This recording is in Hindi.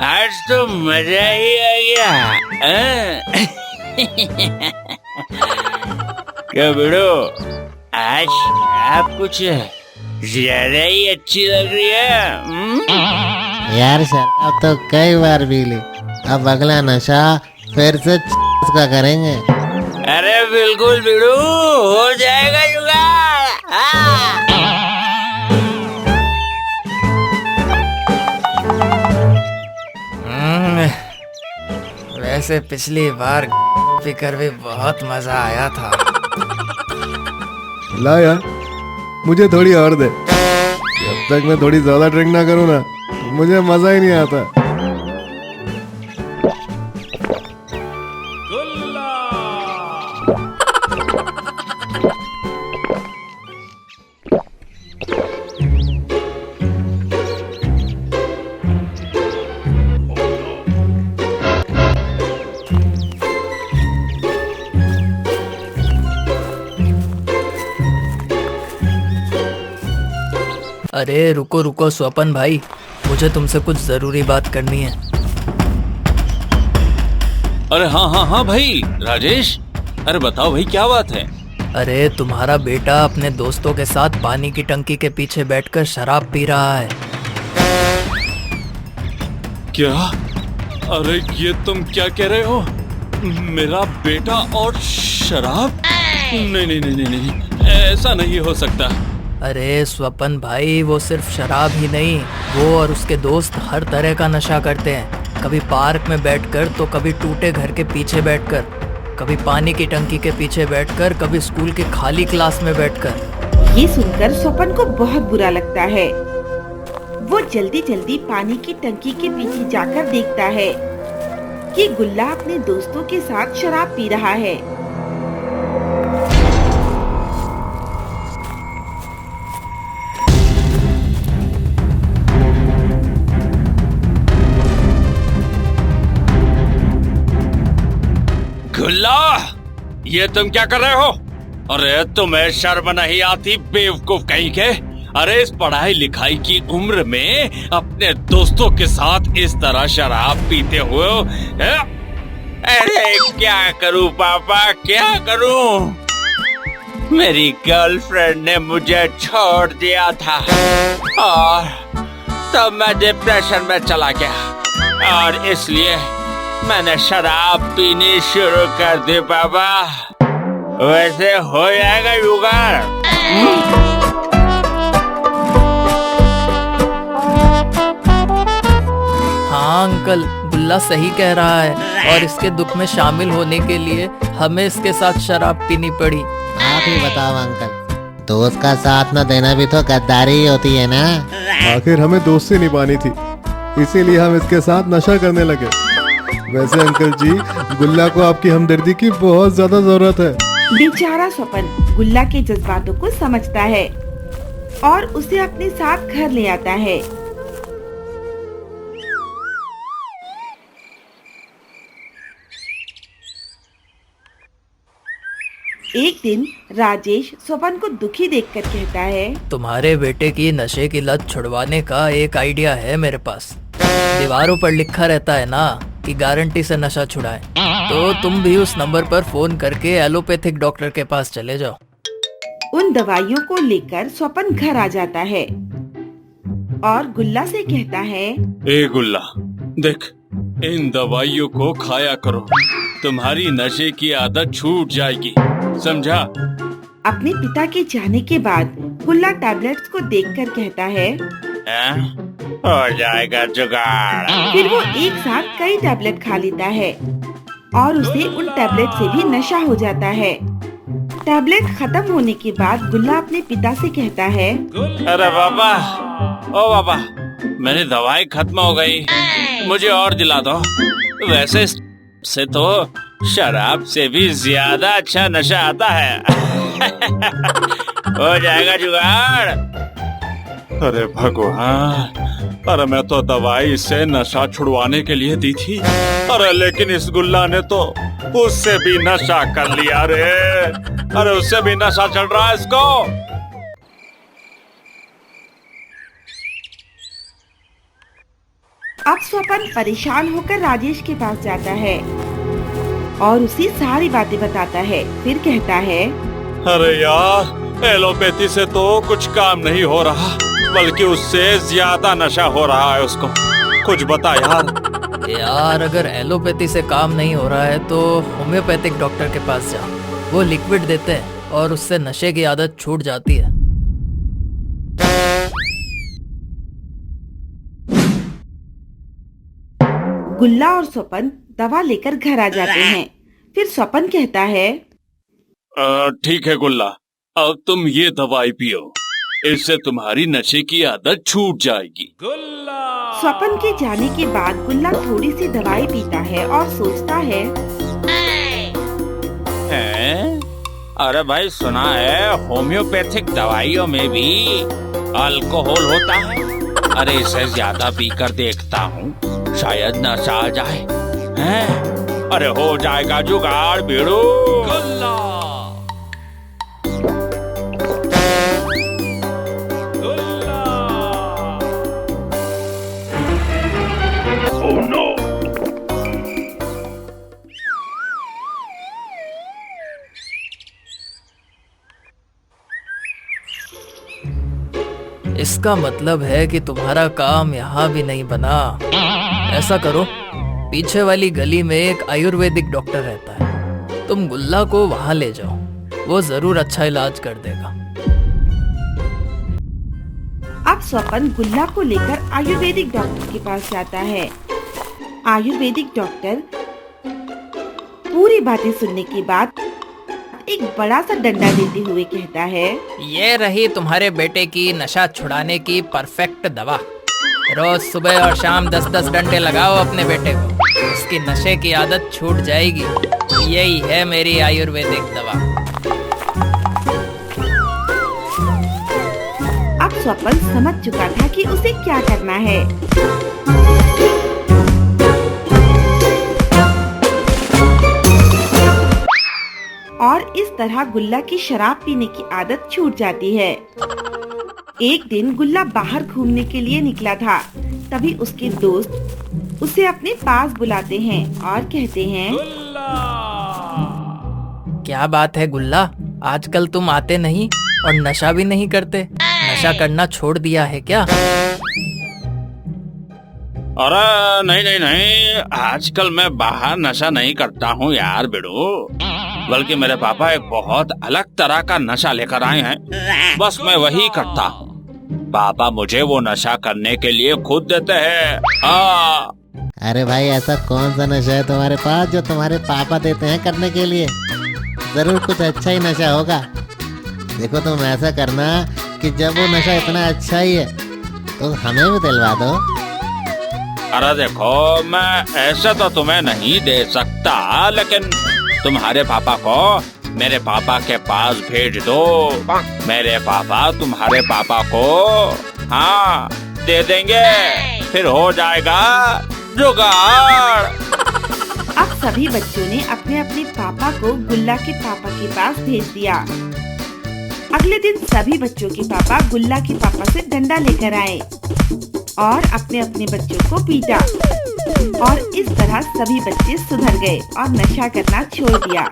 आज तो मजा ही आ गया। क्या बिड़ो, आज आप कुछ ज्यादा ही अच्छी लग रही है। यार शराब तो कई बार पी ली, अब अगला नशा फिर से का करेंगे। अरे बिल्कुल बिड़ू, हो जाएगा जुगाड़। वैसे पिछली बार पीकर भी बहुत मजा आया था। ला यार, मुझे थोड़ी और दे। जब तक मैं थोड़ी ज्यादा ड्रिंक ना करूँ ना, मुझे मजा ही नहीं आता। अरे रुको रुको स्वपन भाई, मुझे तुमसे कुछ जरूरी बात करनी है। अरे हाँ भाई राजेश, अरे बताओ भाई क्या बात है। अरे तुम्हारा बेटा अपने दोस्तों के साथ पानी की टंकी के पीछे बैठकर शराब पी रहा है। क्या? अरे ये तुम क्या कह रहे हो? मेरा बेटा और शराब? नहीं, ऐसा नहीं हो सकता। अरे स्वपन भाई, वो सिर्फ शराब ही नहीं, वो और उसके दोस्त हर तरह का नशा करते हैं। कभी पार्क में बैठकर, तो कभी टूटे घर के पीछे बैठकर, कभी पानी की टंकी के पीछे बैठकर, कभी स्कूल के खाली क्लास में बैठकर। ये सुनकर स्वपन को बहुत बुरा लगता है। वो जल्दी जल्दी पानी की टंकी के पीछे जाकर देखता है कि गुल्ला अपने दोस्तों के साथ शराब पी रहा है। गुल्ला, ये तुम क्या कर रहे हो? अरे तुम्हें शर्म नहीं आती बेवकूफ कहीं के? अरे इस पढ़ाई लिखाई की उम्र में अपने दोस्तों के साथ इस तरह शराब पीते हुए है? अरे क्या करूं पापा, क्या करूं? मेरी गर्लफ्रेंड ने मुझे छोड़ दिया था और तब मैं डिप्रेशन में चला गया और इसलिए मैंने शराब पीनी शुरू कर दी पापा। वैसे हो जाएगा जुगाड़। हाँ अंकल, गुल्ला सही कह रहा है और इसके दुख में शामिल होने के लिए हमें इसके साथ शराब पीनी पड़ी। आप ही बताओ अंकल, दोस्त का साथ न देना भी तो गद्दारी ही होती है ना। आखिर हमें दोस्ती निभानी थी, इसीलिए हम इसके साथ नशा करने लगे। वैसे अंकल जी, गुल्ला को आपकी हमदर्दी की बहुत ज्यादा जरूरत है। बेचारा स्वपन गुल्ला के जज्बातों को समझता है और उसे अपने साथ घर ले आता है। एक दिन राजेश स्वपन को दुखी देखकर कहता है, तुम्हारे बेटे की नशे की लत छुड़वाने का एक आइडिया है मेरे पास। दीवारों पर लिखा रहता है ना कि गारंटी से नशा छुड़ाए, तो तुम भी उस नंबर पर फोन करके एलोपैथिक डॉक्टर के पास चले जाओ। उन दवाइयों को लेकर स्वपन घर आ जाता है और गुल्ला से कहता है, ए गुल्ला, देख इन दवाइयों को खाया करो, तुम्हारी नशे की आदत छूट जाएगी, समझा? अपने पिता के जाने के बाद गुल्ला टैबलेट्स को देखकर कहता है, हो जाएगा जुगाड़। फिर वो एक साथ कई टैबलेट खा लेता है और उसे उन टैबलेट से भी नशा हो जाता है। टैबलेट खत्म होने के बाद गुल्ला अपने पिता से कहता है, अरे बाबा, ओ बाबा, मेरी दवाई खत्म हो गई, मुझे और दिला दो। वैसे से तो शराब से भी ज्यादा अच्छा नशा आता है। हो जाएगा जुगाड़। अरे भगवान, अरे मैं तो दवाई से नशा छुड़वाने के लिए दी थी, अरे लेकिन इस गुल्ला ने तो उससे भी नशा कर लिया रे। अरे उससे भी नशा चल रहा है इसको। अब स्वपन परेशान होकर राजेश के पास जाता है और उसे सारी बातें बताता है। फिर कहता है, अरे यार, एलोपैथी से तो कुछ काम नहीं हो रहा, बल्कि उससे ज्यादा नशा हो रहा है उसको। कुछ बता यार। यार अगर एलोपैथी से काम नहीं हो रहा है तो होम्योपैथिक डॉक्टर के पास जाओ, वो लिक्विड देते हैं और उससे नशे की आदत छूट जाती है। गुल्ला और स्वपन दवा लेकर घर आ जाते हैं। फिर स्वपन कहता है, ठीक है गुल्ला, अब तुम ये दवाई पियो, इससे तुम्हारी नशे की आदत छूट जाएगी। स्वपन के जाने के बाद गुल्ला थोड़ी सी दवाई पीता है और सोचता है, हैं? अरे भाई, सुना है होम्योपैथिक दवाइयों में भी अल्कोहल होता है। अरे इसे ज्यादा पीकर देखता हूँ, शायद नशा आ जाए। हैं? अरे हो जाएगा जुगाड़ बेड़ू। इसका मतलब है कि तुम्हारा काम यहाँ भी नहीं बना। ऐसा करो, पीछे वाली गली में एक आयुर्वेदिक डॉक्टर रहता है, तुम गुल्ला को वहाँ ले जाओ, वो जरूर अच्छा इलाज कर देगा। अब स्वपन गुल्ला को लेकर आयुर्वेदिक डॉक्टर के पास जाता है। आयुर्वेदिक डॉक्टर पूरी बातें सुनने के बाद एक बड़ा सा डंडा देते हुए कहता है, ये रही तुम्हारे बेटे की नशा छुड़ाने की परफेक्ट दवा। रोज सुबह और शाम 10-10 डंडे लगाओ अपने बेटे को, उसकी नशे की आदत छूट जाएगी। यही है मेरी आयुर्वेदिक दवा। अब स्वपन समझ चुका था कि उसे क्या करना है। और इस तरह गुल्ला की शराब पीने की आदत छूट जाती है। एक दिन गुल्ला बाहर घूमने के लिए निकला था, तभी उसके दोस्त उसे अपने पास बुलाते हैं और कहते हैं, क्या बात है गुल्ला, आजकल तुम आते नहीं और नशा भी नहीं करते, नशा करना छोड़ दिया है क्या? अरे नहीं, आजकल मैं बाहर नशा नहीं करता हूँ यार बेड़ू, बल्कि मेरे पापा एक बहुत अलग तरह का नशा लेकर आए हैं, बस मैं वही करता हूँ। पापा मुझे वो नशा करने के लिए खुद देते हैं। अरे भाई, ऐसा कौन सा नशा है तुम्हारे पास जो तुम्हारे पापा देते हैं करने के लिए? जरूर कुछ अच्छा ही नशा होगा। देखो, तुम ऐसा करना कि जब वो नशा इतना अच्छा ही है तो हमें भी दिलवा दो। अरे देखो, मैं ऐसे तो तुम्हें नहीं दे सकता, लेकिन तुम्हारे पापा को मेरे पापा के पास भेज दो। मेरे पापा तुम्हारे पापा को हाँ दे देंगे, फिर हो जाएगा जुगाड़। अब सभी बच्चों ने अपने अपने पापा को गुल्ला के पापा के पास भेज दिया। अगले दिन सभी बच्चों के पापा गुल्ला के पापा से डंडा लेकर आए और अपने अपने बच्चों को पीटा, और इस तरह सभी बच्चे सुधर गए और नशा करना छोड़ दिया।